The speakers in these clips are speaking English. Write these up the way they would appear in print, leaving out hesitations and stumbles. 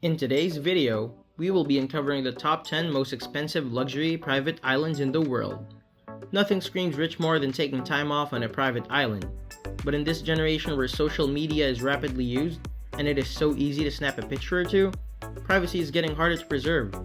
In today's video, we will be uncovering the top 10 most expensive luxury private islands in the world. Nothing screams rich more than taking time off on a private island. But in this generation where social media is rapidly used, and it is so easy to snap a picture or two, privacy is getting harder to preserve.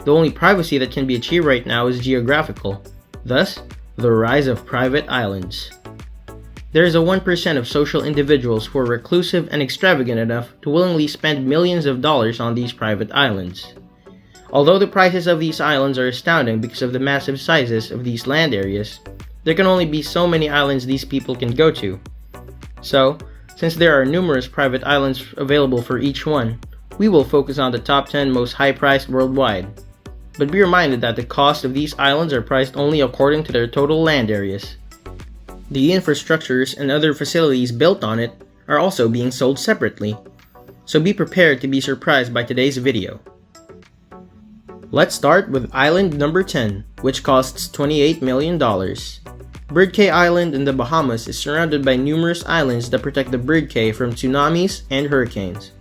The only privacy that can be achieved right now is geographical. Thus, the rise of private islands. There is a 1% of social individuals who are reclusive and extravagant enough to willingly spend millions of dollars on these private islands. Although the prices of these islands are astounding because of the massive sizes of these land areas, there can only be so many islands these people can go to. So, since there are numerous private islands available for each one, we will focus on the top 10 most high-priced worldwide. But be reminded that the cost of these islands are priced only according to their total land areas. The infrastructures and other facilities built on it are also being sold separately, so be prepared to be surprised by today's video. Let's start with island number 10, which costs $28 million. Bird Cay Island in the Bahamas is surrounded by numerous islands that protect the Bird Cay from tsunamis and hurricanes.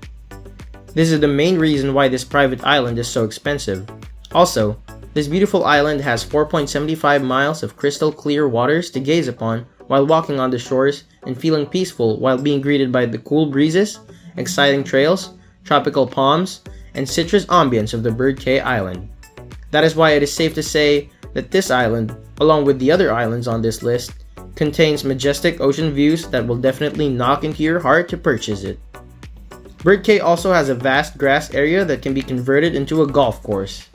This is the main reason why this private island is so expensive. Also, this beautiful island has 4.75 miles of crystal clear waters to gaze upon while walking on the shores and feeling peaceful while being greeted by the cool breezes, exciting trails, tropical palms, and citrus ambience of the Bird Cay Island. That is why it is safe to say that this island, along with the other islands on this list, contains majestic ocean views that will definitely knock into your heart to purchase it. Bird Cay also has a vast grass area that can be converted into a golf course.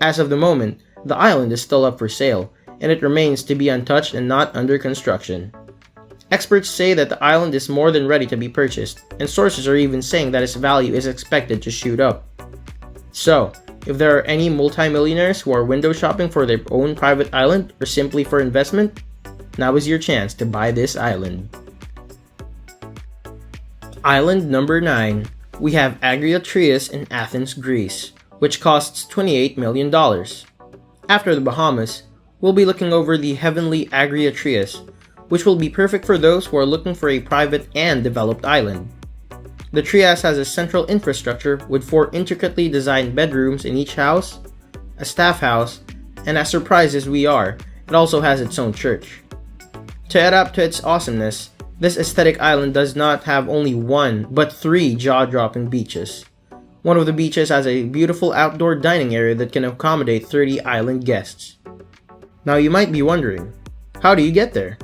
As of the moment, the island is still up for sale, and it remains to be untouched and not under construction. Experts say that the island is more than ready to be purchased, and sources are even saying that its value is expected to shoot up. So, if there are any multimillionaires who are window shopping for their own private island or simply for investment, now is your chance to buy this island. Island number 9. We have AGRIA TRIAS in Athens, Greece, which costs $28 million. After the Bahamas, we'll be looking over the heavenly AGRIA TRIAS, which will be perfect for those who are looking for a private and developed island. The TRIAS has a central infrastructure with 4 intricately designed bedrooms in each house, a staff house, and as surprised as we are, it also has its own church. To add up to its awesomeness, this aesthetic island does not have only 1 but 3 jaw-dropping beaches. One of the beaches has a beautiful outdoor dining area that can accommodate 30 island guests. Now you might be wondering, how do you get there?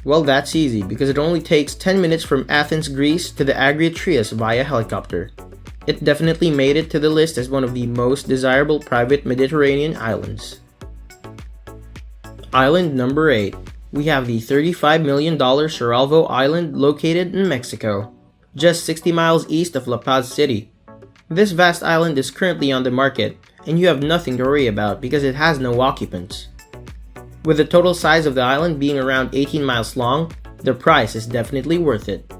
Well, that's easy because it only takes 10 minutes from Athens, Greece to the AGRIA TRIAS via helicopter. It definitely made it to the list as one of the most desirable private Mediterranean islands. Island number 8. We have the $35 million CERRALVO Island located in Mexico, just 60 miles east of La Paz City. This vast island is currently on the market, and you have nothing to worry about because it has no occupants. With the total size of the island being around 18 miles long, the price is definitely worth it.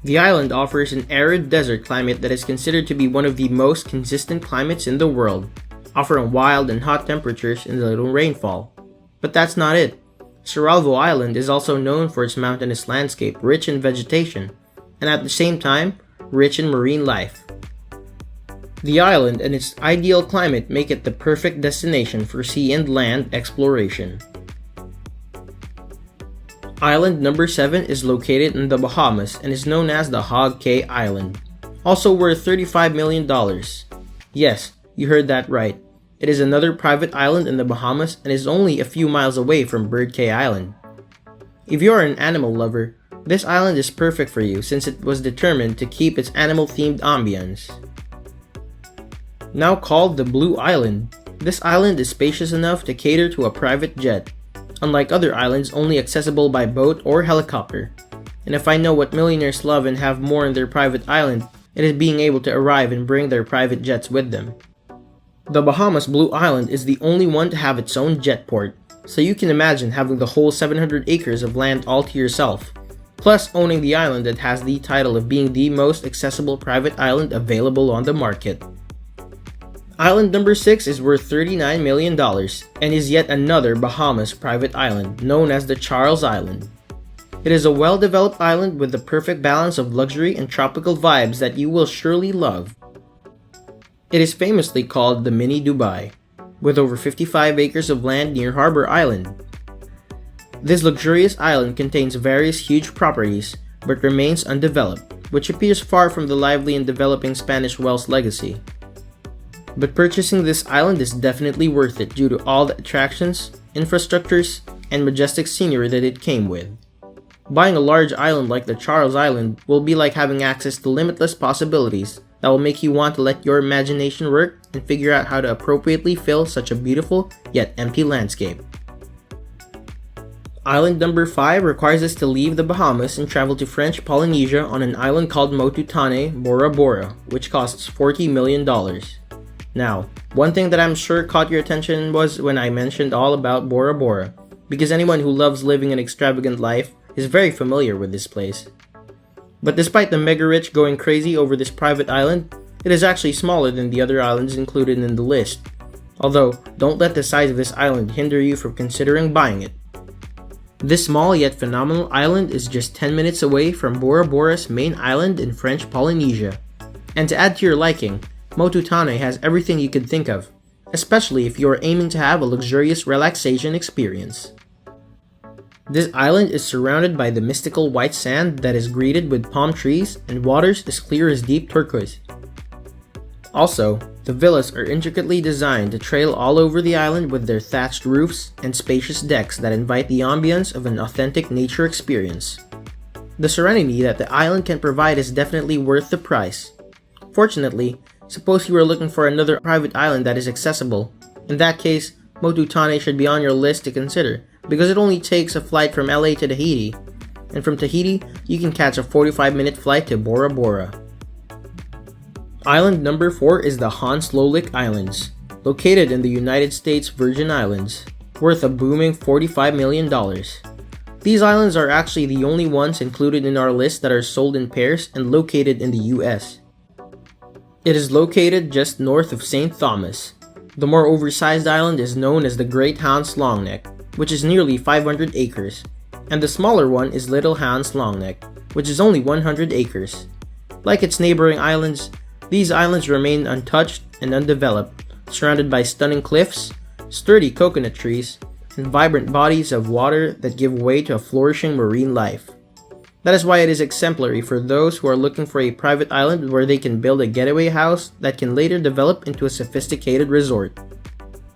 The island offers an arid desert climate that is considered to be one of the most consistent climates in the world, offering wild and hot temperatures and little rainfall. But that's not it. CERRALVO Island is also known for its mountainous landscape rich in vegetation, and at the same time, rich in marine life. The island and its ideal climate make it the perfect destination for sea and land exploration. Island number 7 is located in the Bahamas and is known as the Hog Cay Island, also worth $35 million. Yes, you heard that right. It is another private island in the Bahamas and is only a few miles away from Bird Cay Island. If you are an animal lover, this island is perfect for you since it was determined to keep its animal-themed ambience. Now called the Blue Island, this island is spacious enough to cater to a private jet, unlike other islands only accessible by boat or helicopter. And if I know what millionaires love and have more in their private island, it is being able to arrive and bring their private jets with them. The Bahamas Blue Island is the only one to have its own jet port, so you can imagine having the whole 700 acres of land all to yourself, plus owning the island that has the title of being the most accessible private island available on the market. Island number 6 is worth $39 million and is yet another Bahamas private island known as the Charles Island. It is a well-developed island with the perfect balance of luxury and tropical vibes that you will surely love. It is famously called the Mini Dubai, with over 55 acres of land near Harbor Island. This luxurious island contains various huge properties, but remains undeveloped, which appears far from the lively and developing Spanish Wells legacy. But purchasing this island is definitely worth it due to all the attractions, infrastructures, and majestic scenery that it came with. Buying a large island like the Charles Island will be like having access to limitless possibilities that will make you want to let your imagination work and figure out how to appropriately fill such a beautiful yet empty landscape. Island number 5 requires us to leave the Bahamas and travel to French Polynesia on an island called MOTU, TANE, BORA, which costs $40 million. Now, one thing that I'm sure caught your attention was when I mentioned all about Bora, because anyone who loves living an extravagant life is very familiar with this place. But despite the mega rich going crazy over this private island, it is actually smaller than the other islands included in the list. Although, don't let the size of this island hinder you from considering buying it. This small yet phenomenal island is just 10 minutes away from Bora's main island in French Polynesia. And to add to your liking, MOTU TANE has everything you could think of, especially if you are aiming to have a luxurious relaxation experience. This island is surrounded by the mystical white sand that is greeted with palm trees and waters as clear as deep turquoise. Also, the villas are intricately designed to trail all over the island with their thatched roofs and spacious decks that invite the ambience of an authentic nature experience. The serenity that the island can provide is definitely worth the price. Fortunately, suppose you are looking for another private island that is accessible. In that case, MOTU TANE should be on your list to consider, because it only takes a flight from LA to Tahiti, and from Tahiti, you can catch a 45-minute flight to Bora. Island number 4 is the LOLLIK Islands, located in the United States Virgin Islands, worth a booming $45 million. These islands are actually the only ones included in our list that are sold in pairs and located in the US. It is located just north of St. Thomas. The more oversized island is known as the Great Hans Longneck, which is nearly 500 acres, and the smaller one is Little Hans Longneck, which is only 100 acres. Like its neighboring islands, these islands remain untouched and undeveloped, surrounded by stunning cliffs, sturdy coconut trees, and vibrant bodies of water that give way to a flourishing marine life. That is why it is exemplary for those who are looking for a private island where they can build a getaway house that can later develop into a sophisticated resort.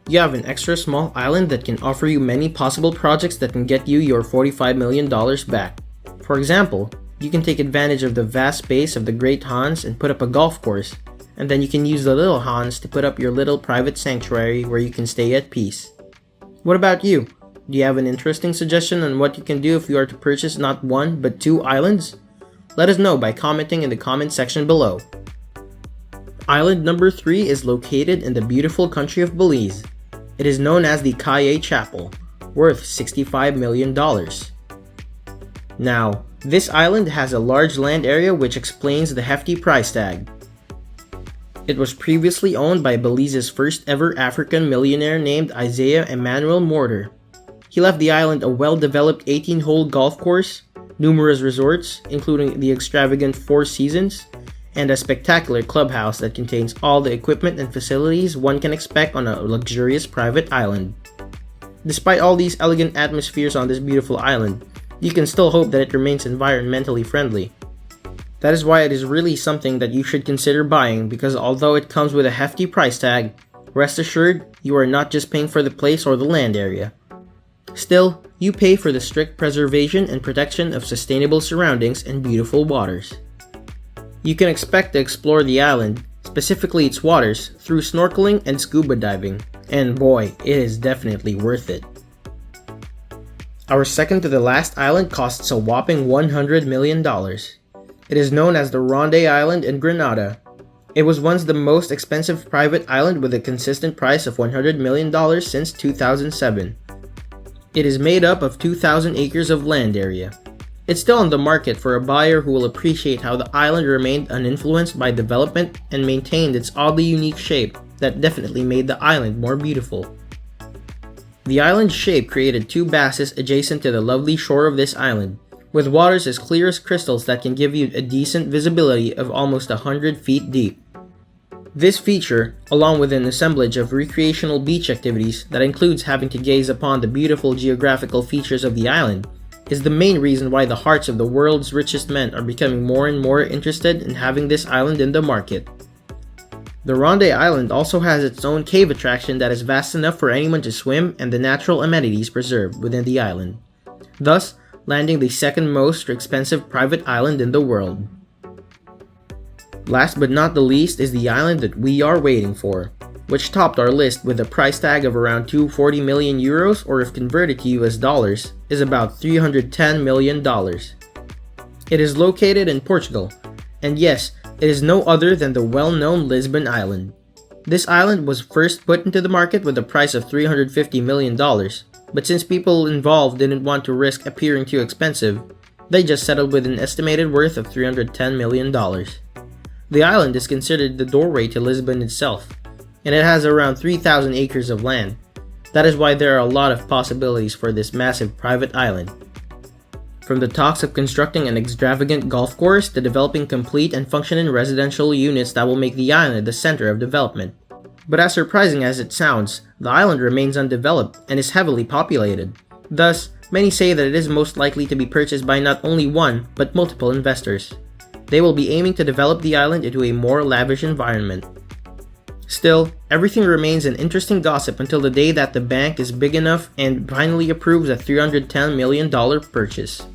You have an extra small island that can offer you many possible projects that can get you your $45 million back. For example, you can take advantage of the vast space of the Great Hans and put up a golf course, and then you can use the Little Hans to put up your little private sanctuary where you can stay at peace. What about you? Do you have an interesting suggestion on what you can do if you are to purchase not one but 2 islands? Let us know by commenting in the comment section below. Island number 3 is located in the beautiful country of Belize. It is known as the CAYE Chapel, worth $65 million. Now, this island has a large land area which explains the hefty price tag. It was previously owned by Belize's first ever African millionaire named Isaiah Emmanuel Morter. He left the island a well-developed 18-hole golf course, numerous resorts, including the extravagant Four Seasons, and a spectacular clubhouse that contains all the equipment and facilities one can expect on a luxurious private island. Despite all these elegant atmospheres on this beautiful island, you can still hope that it remains environmentally friendly. That is why it is really something that you should consider buying, because although it comes with a hefty price tag, rest assured you are not just paying for the place or the land area. Still, you pay for the strict preservation and protection of sustainable surroundings and beautiful waters. You can expect to explore the island, specifically its waters, through snorkeling and scuba diving, and boy, it is definitely worth it. Our second to the last island costs a whopping $100 million. It is known as the Ronde Island in Grenada. It was once the most expensive private island with a consistent price of $100 million since 2007. It is made up of 2,000 acres of land area. It's still on the market for a buyer who will appreciate how the island remained uninfluenced by development and maintained its oddly unique shape that definitely made the island more beautiful. The island's shape created 2 bases adjacent to the lovely shore of this island, with waters as clear as crystals that can give you a decent visibility of almost 100 feet deep. This feature, along with an assemblage of recreational beach activities that includes having to gaze upon the beautiful geographical features of the island, is the main reason why the hearts of the world's richest men are becoming more and more interested in having this island in the market. The Ronde Island also has its own cave attraction that is vast enough for anyone to swim and the natural amenities preserved within the island, thus landing the second most expensive private island in the world. Last but not the least is the island that we are waiting for, which topped our list with a price tag of around 240 million euros, or if converted to US dollars, is about $310 million. It is located in Portugal, and yes, it is no other than the well-known Lisbon Island. This island was first put into the market with a price of $350 million, but since people involved didn't want to risk appearing too expensive, they just settled with an estimated worth of $310 million. The island is considered the doorway to Lisbon itself, and it has around 3,000 acres of land. That is why there are a lot of possibilities for this massive private island. From the talks of constructing an extravagant golf course to developing complete and functioning residential units that will make the island the center of development. But as surprising as it sounds, the island remains undeveloped and is heavily populated. Thus, many say that it is most likely to be purchased by not only one, but multiple investors. They will be aiming to develop the island into a more lavish environment. Still, everything remains an interesting gossip until the day that the bank is big enough and finally approves a $310 million purchase.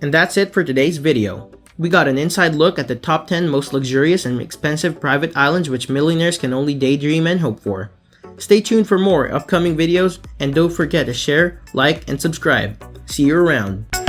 And that's it for today's video. We got an inside look at the top 10 most luxurious and expensive private islands which millionaires can only daydream and hope for. Stay tuned for more upcoming videos, and don't forget to share, like, and subscribe. See you around.